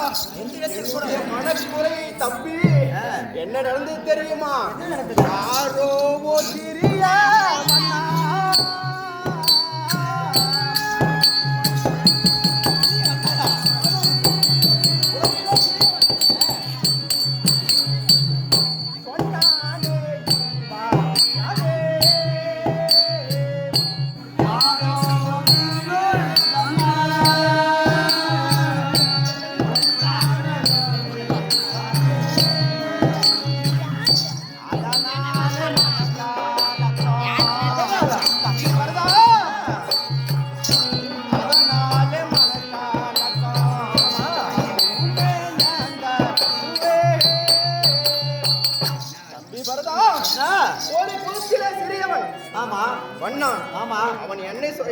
என்னுடைய மனக்குறை தம்பி என்ன நடந்தது தெரியுமா? யாரோ சிறிய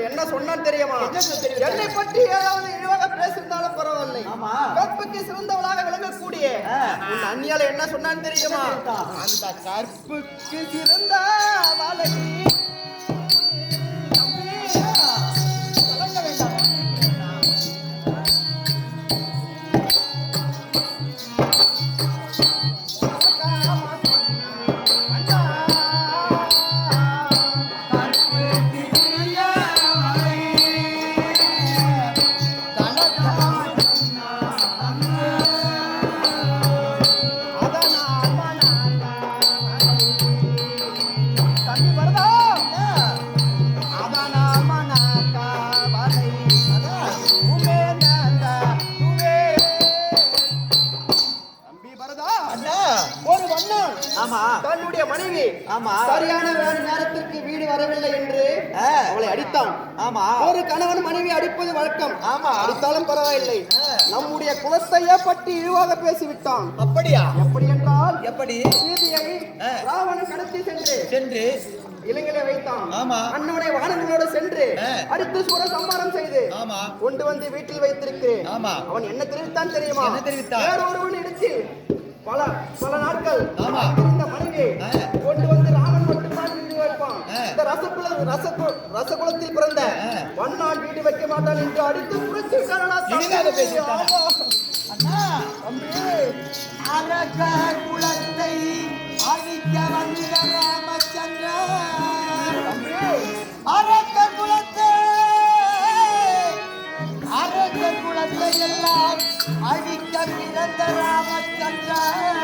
என்ன சொன்னான் தெரியுமா? என்னை பற்றி ஏதாவது இழிவாக பேசியிருந்தாலும் பரவாயில்லை, கற்புக்கு சிறந்தவளாக விளங்கக்கூடிய உன் அண்ணியால என்ன சொன்னான் தெரியுமா? அந்த கற்புக்கு சிறந்த வாழை தன்னுடைய மனைவி சரியான நேரத்திற்கு வீடு வரவில்லை என்று அவளை அடித்தான். ஒரு கணவன் மனைவி அடிப்பது வழக்கம். அடித்தாலும் பரவாயில்லை, நம்முடைய குலத்தையே பற்றி இழிவாக பேசிவிட்டான். அப்படியா? எப்படி என்றால் சீதையை ராவணன் கடத்தி சென்று இலங்கையில வைத்தான். அண்ணனுடைய வாகனங்களோடு சென்று அடித்து சூர சம்மாரம் செய்து கொண்டு வந்து வீட்டில் வைத்திருக்கிறேன். அவன் என்ன தெரிவித்தான் தெரியுமா? வேறொருவன் இடத்தில் பல நாட்கள் இந்த மனைவி கொண்டு வந்து ராமன் மட்டும்தான் வீடு வைப்பான். இந்த ரசகுலத்தில் பிறந்த வண்ணான் வீடு வைக்க மாட்டான் என்று அடித்து புரட்சி குலத்தை அழிக்க வந்த ராமச்சந்திரன், அரக்க குலத்தை எல்லாம் அழிக்க பிறந்த ராமச்சந்திரன்.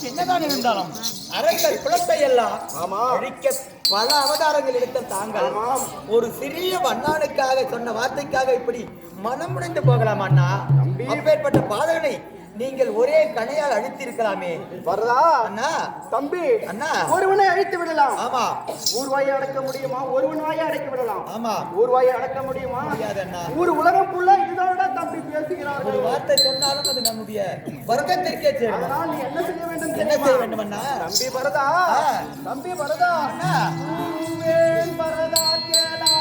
என்னதான் இருந்தாலும் அரக்கர் குலத்தை எல்லாம் அழிக்க பல அவதாரங்கள் எடுத்த தாங்கள் ஒரு சிறிய வண்ணானுக்காக சொன்ன வார்த்தைக்காக இப்படி மனம் முடிந்து போகலாம் அண்ணா? அப்பேற்பட்ட பாதகனை நீங்கள் ஒரே கணையால் அழித்திருக்கலாமே. வரதா அண்ணா? தம்பி அண்ணா, ஒருவனை அழித்து விடலாம். ஊர்வாயை அடக்க முடியுமா? ஒருவன் வாயை அடக்கி விடலாம். ஊர்வாயை அடக்க முடியுமா? முடியாது அண்ணா. ஊர் உலகம் ஃபுல்லா இதுதான் தம்பி பேசுகிறார்கள். ஒரு வார்த்தை சொன்னாலும் அது நம்முடைய வர்க்கத்திற்கே சேரும். அதனால் நீ என்ன செய்ய வேண்டும்? என்ன செய்ய வேண்டும் அண்ணா? தம்பி வரதா அண்ணா, வரதா கேளா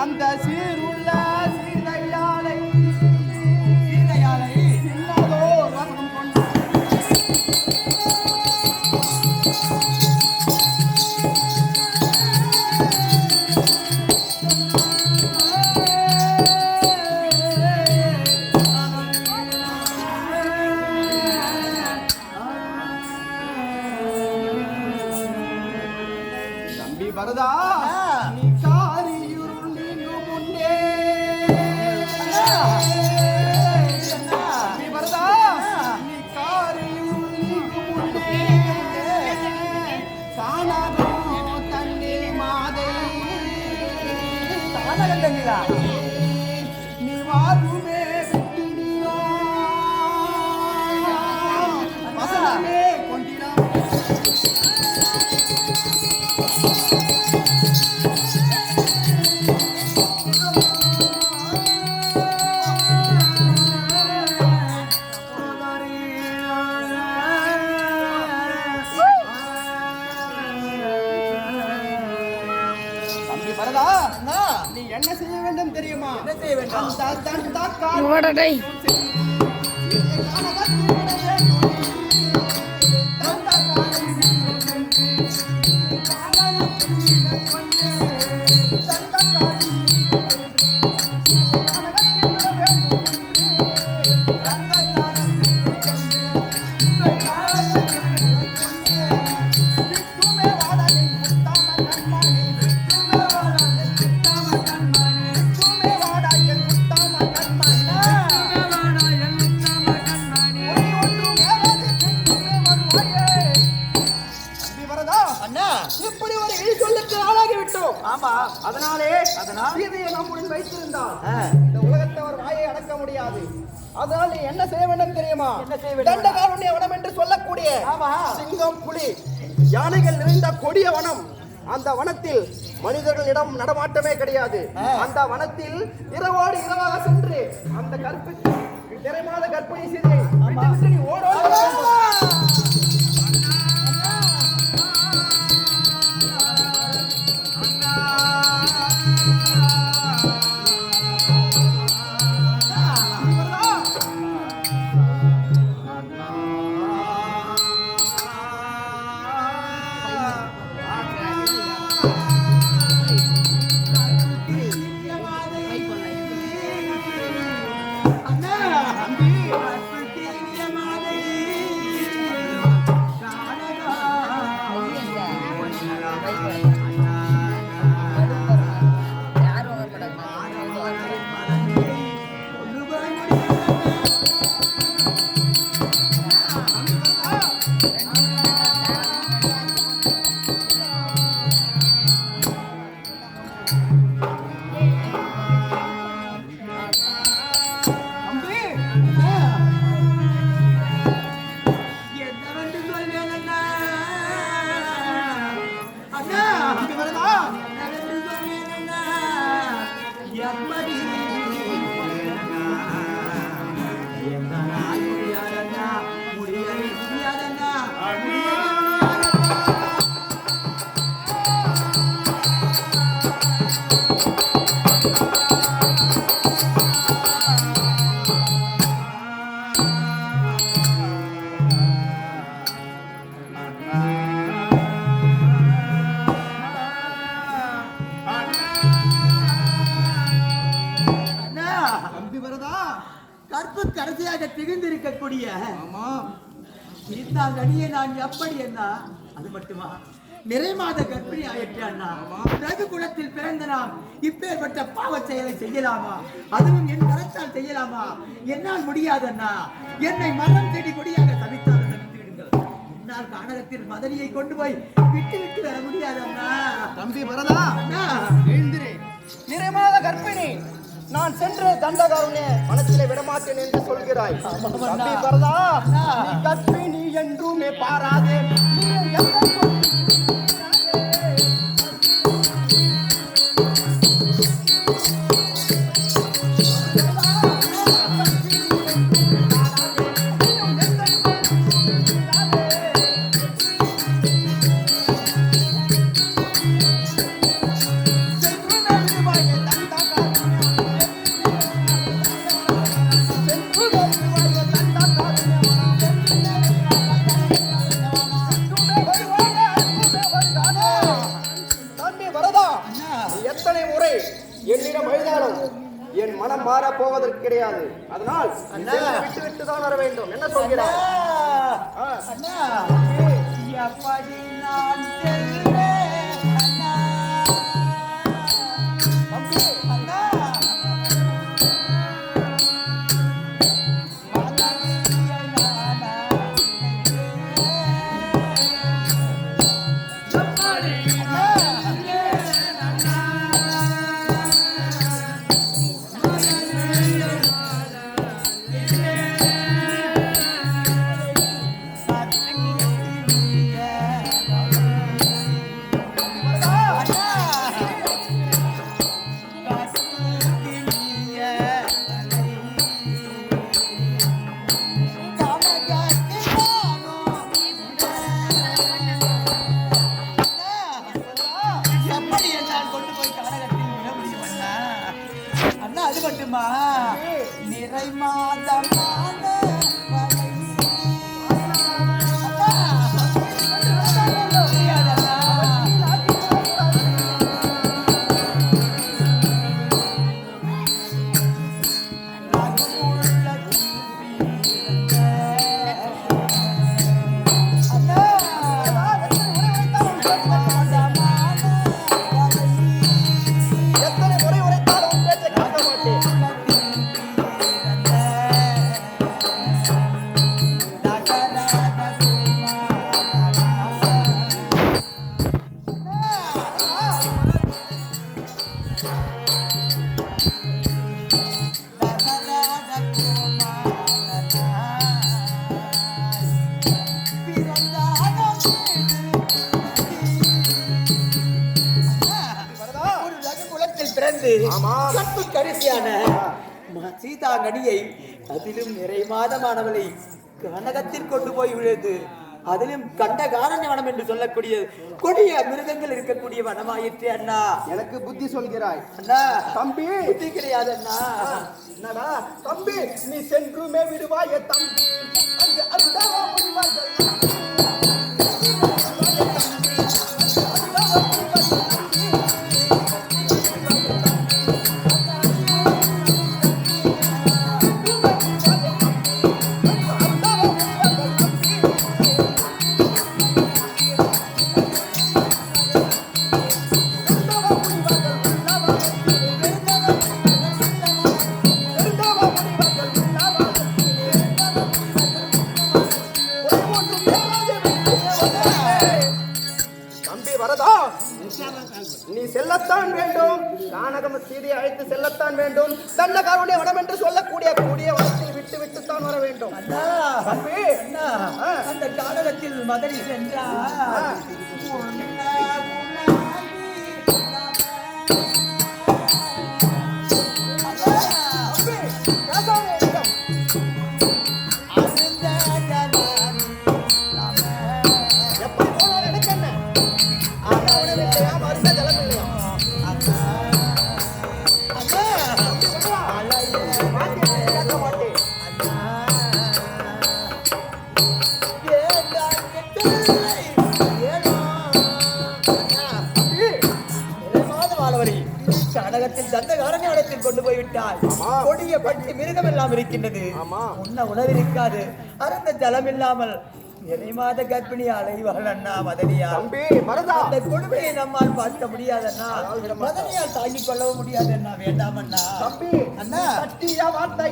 அந்த சீருள்ள சீதையாலை சின்னதோ ரகம் கொண்டு நீ வாருமே விட்டு நீ வா வசனமே கொண்டிரா நீ என்ன செய்ய வேண்டும் தெரியுமா? என்ன செய்ய வேண்டும்? இப்படி ஒரு இழி சொல்லுக்கு ஆளாகி விட்டோம். ஆமா, அதனாலே சீதையை நம்முடன் வைத்திருந்தால் இந்த உலகத்தவர் வாயை அடக்க முடியாது. அதனால் நீ என்ன செய்ய வேண்டும் தெரியுமா? தண்டகாரண்ய வனம் என்று சொல்லக்கூடிய சிங்கம், புலி, யானைகள் நிறைந்த கொடிய வனம். அந்த வனத்தில் மனிதர்களிடம் நடமாட்டமே கிடையாது. அந்த வனத்தில் இரவோடு இரவாக சென்று அந்த நிறைமாத கர்ப்பிணி சீதையை விட்டு நீ ஓட கற்பு கடைசியாக திகழ்ந்திருக்கக்கூடிய சீதாங்கனியை நான் எப்படி என்ன அது மட்டுமா நிறைமாத கர்ப்பிணி ஆயிற்று அண்ணா. ரகு குலத்தில் பிறந்த நாம் இப்பேற்பட்ட பாவ செயலை செய்யலாமா? அதுவும் என் கரத்தால் செய்யலாமா? என்னால் முடியாது அண்ணா. என்னை மரம் செடி கொடியாக சபித்தால் சபித்து விடுங்கள். என்னால் கானகத்தில் மதனியை கொண்டு போய் விட்டு விட்டு வர முடியாது அண்ணா. தம்பி வரதா அண்ணா, எழுந்திரே. நிறைமாத கர்ப்பிணி நான் சென்று தண்டகாரண்ய வனத்திலே விடமாட்டேன் என்று சொல்கிறாய். தம்பி வரதா, நீ கர்ப்பிணி என்றுமே பாராதே. என்னிடம் அழுதாலும் என் மனம் மாற போவதற்கு கிடையாது. அதனால் விட்டு விட்டு தான் வர வேண்டும். என்ன சொல்கிறார்? அது மட்டுமா நிறை மாதமான கடைசியான சீதா நடிகை அதிலும் நிறை மாதமானவளை கனகத்தில் கொண்டு போய் விழுது. அதிலும் கண்ட காரண வனம் என்று சொல்லக்கூடிய கொடிய மிருகங்கள் இருக்கக்கூடிய வனமாயிற்று. அண்ணா எனக்கு புத்தி சொல்கிறாய் அண்ணா. தம்பி புத்தி கிடையாது அண்ணா. என்னடா தம்பி நீ சென்றுமே விடுவாய தம்பி அங்கு அதுதான் நீ செல்லத்தான் வேண்டும். கானகம் சீதையை அழைத்து செல்லத்தான் வேண்டும். தன்னகாருடைய வனம் என்று சொல்லக்கூடிய வனத்தில் விட்டு விட்டுத்தான் வர வேண்டும். அந்த கானகத்தில் மதனி சென்றார். கொண்டு போய்விட்டால் கொடிய பட்டி மிருகம் எல்லாம் இருக்கின்றது. உண்ண உணவு இருக்காது. அருந்த ஜலம் இல்லாமல் நிறைமாத கர்ப்பிணி அலைவாள் அண்ணா மதனியா. அந்த கொடுமையை நம்மால் பார்க்க முடியாதண்ணா. மதனியால் தாங்கிக் கொள்ளவும் முடியாது அண்ணா. வேண்டாம் அண்ணா. அண்ணா சட்டியா வார்த்தை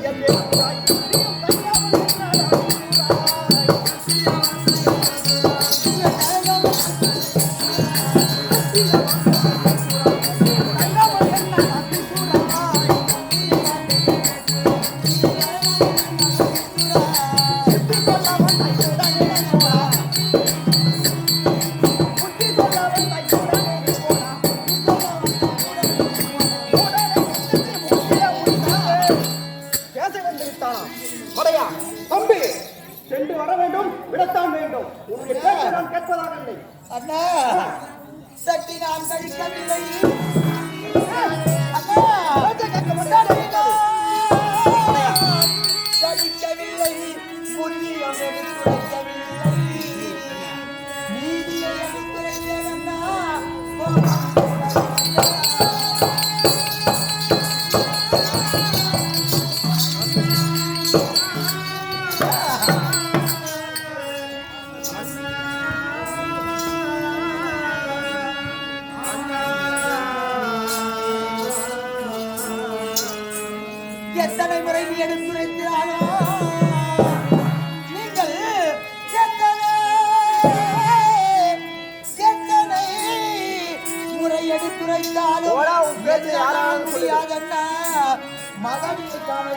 அண்ணா சட்டி நான் கழிக்கவில்லை. கழிக்கவில்லை. புண்ணியம் எடுத்துரைக்கவில்லை. நீதியை எடுத்துரைத்தேன் அண்ணா. எத்தனை முறை நீ எடுத்துரைத்தாலோ நீங்கள் எத்தனை முறை எடுத்துரைத்தாலும் முடியாதண்ணா. மகனியை காண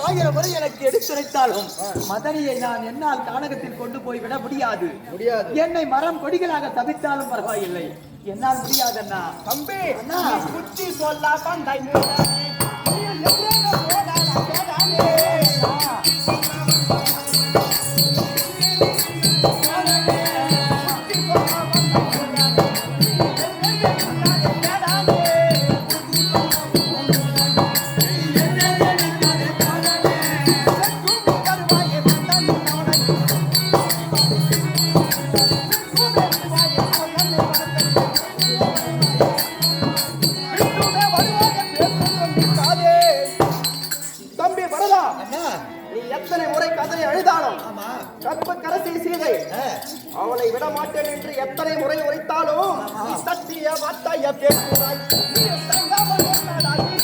ஆயிரம் முறை எனக்கு எடுத்துரைத்தாலும் மதனியை நான் என்னால் கானகத்தில் கொண்டு போய் விட முடியாது. என்னை மரம் கொடிகளாக தவித்தாலும் பரவாயில்லை. என்னால் முடியாதண்ணா. தம்பி அண்ணா புத்தி சொல்ல பந்தாய் எத்தனை முறை கதறி அழுதாலும் ஆமா கற்ப கரசி சீதை அவளை விட மாட்டேன் என்று எத்தனை முறை உரைத்தாலும் நீ சத்திய வார்த்தைய பேசுகிறாய். நீ தங்காமல் என்னடா நீ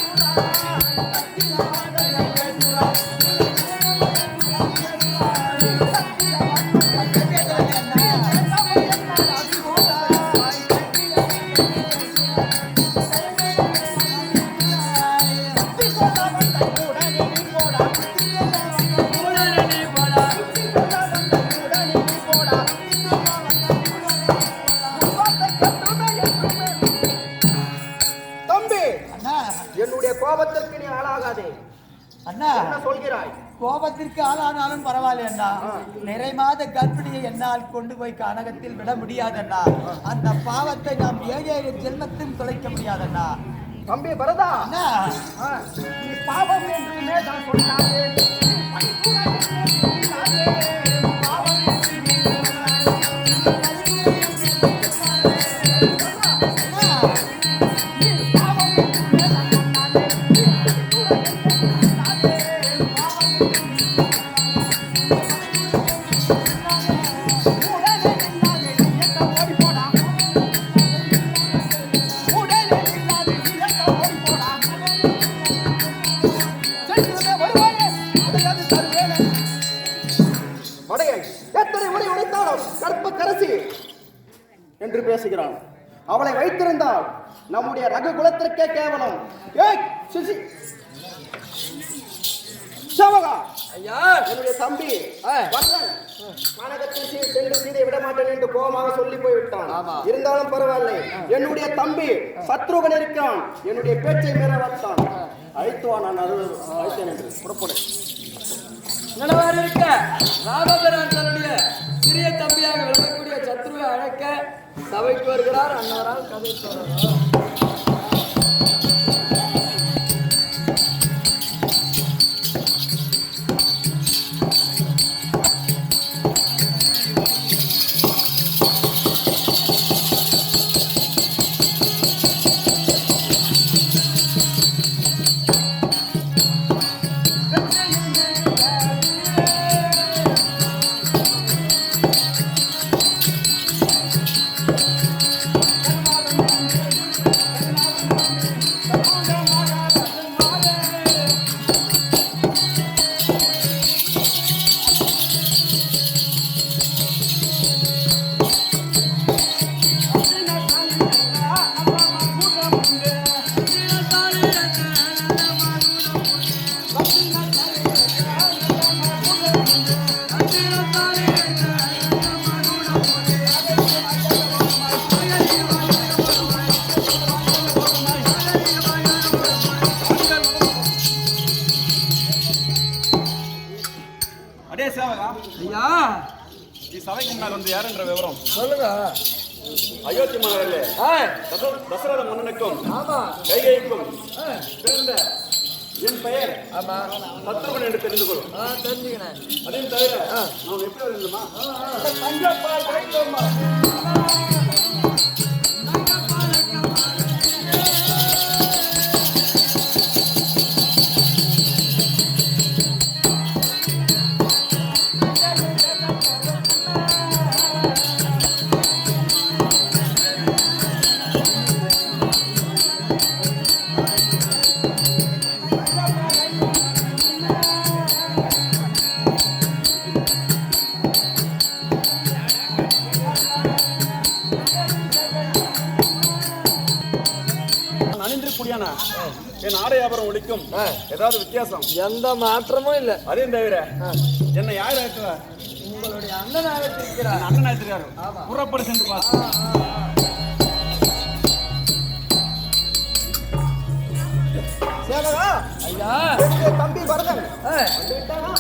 என்னுடைய கோபத்திற்கு நீ ஆளாகாதே. அண்ணா என்ன சொல்கிறாய்? கோபத்திற்கு ஆளானாலும் பரவாயில்ல அண்ணா. நிறை மாத கர்ப்பிணியை என்னால் கொண்டு போய் கனகத்தில் விட முடியாதண்ணா. அந்த பாவத்தை நாம் 7 ஜென்மத்தையும் தொலைக்க முடியாதண்ணா. தம்பி பரதா, அண்ணா நீ பாவம் என்றுமே தான் சொன்னாயே. என்று பேசுகிறான். அவளை வைத்திருந்தால் நம்முடைய ரகு குலத்திற்கே கேவலம். ஏய் சுசி சவகா, ஐயா என்னுடைய தம்பி வல்லன் கனகத்தில் சென்று சீதை விட மாட்டேன் என்று கோபமாக சொல்லி போய்விட்டான். இருந்தாலும் பரவாயில்லை, என்னுடைய தம்பி சத்ருகன் இருக்கிறான். என்னுடைய பேச்சை மீற வந்தான். அழைத்துவா, நான் அழைத்தேன் என்று புறப்படு. நிலவாறு இருக்க ராமபிரான் தன்னுடைய சிறிய தம்பியாக விளங்கக்கூடிய சத்ருவை அழைக்க சபைக்கு வருகிறார். அன்னவரால் கதை சொல்றார். சபைக்கு முன்னால் வந்து யாருன்ற விவரம் சொல்லுங்க. அயோத்தி மாநகரிலே தசரத மன்னனுக்கும் கைகைக்கும் பிறந்த என் பெயர் சத்ருகன் என்று தெரிந்து கொள்ளும். தெரிஞ்சுக்கிறேன். அதையும் தவிர நாம் எப்படி வருமா என் ஆடை வியாபாரம் ஒழிக்கும் ஏதாவது வித்தியாசம்? எந்த மாற்றமும் இல்லை. அதையும் தவிர என்ன யார் ஆக்குவார்? உங்களுடைய அண்ணனாக இருக்கிறார். அண்ணன் ஆயிருக்காரு. புறப்படு சென்று பாரு. சேவகா, ஐயா என்னுடைய தம்பி பரதன்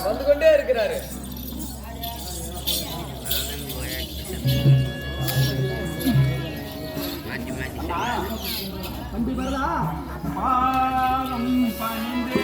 வந்து கொண்டே இருக்கிறாரு. தம்பி பரதா, பாதம் பணிந்தே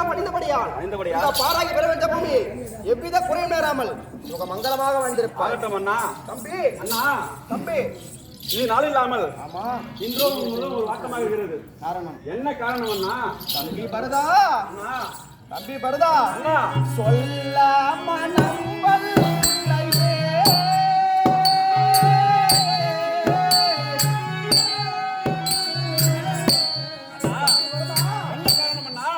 சரணாகதம் அணிந்தபடியால் அணிந்தபடியால் இந்த பாராகி பெற வேண்டிய பூமி எவ்வித குறையும் நேராமல் சுக மங்களமாக வாழ்ந்திருப்பார். ஆகட்டும் அண்ணா. தம்பி அண்ணா, தம்பி இது நாள் இல்லாமல் ஆமா இன்றோம் முழுவதும் ஒரு வாட்டமாக இருக்கிறது. காரணம் என்ன காரணம் அண்ணா? தம்பி பரதா அண்ணா, தம்பி பரதா அண்ணா, சொல்லாம நம்பல்லையே. என்ன காரணம் அண்ணா?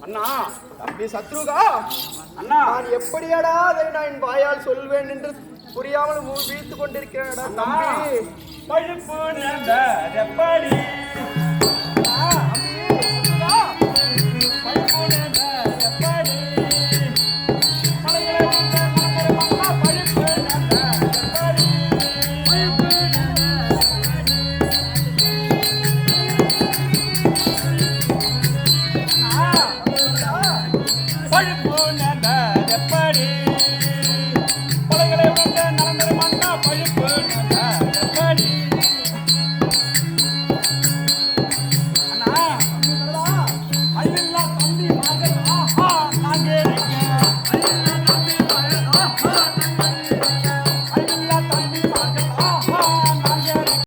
அண்ணா, தம்பி சத்ருகா அண்ணா, நான் எப்படியடா அதை நான் என் வாயால் சொல்வேன் என்று புரியாமல் வீழ்த்து கொண்டிருக்கிறேன் தம்பி. பழுப்பு நேர்ந்தது எப்படி? பழுப்பு நேர்ந்தது எப்படி? மலையிலே வந்த மலர் மன்னா பழுப்பு நேர்ந்தது எப்படி? பழுப்பு பழுப்பு நேர்ந்தது எப்படி? மலைகளை வந்த நலந்தரு மன்னா பழுப்பு நேர்ந்தது எப்படி?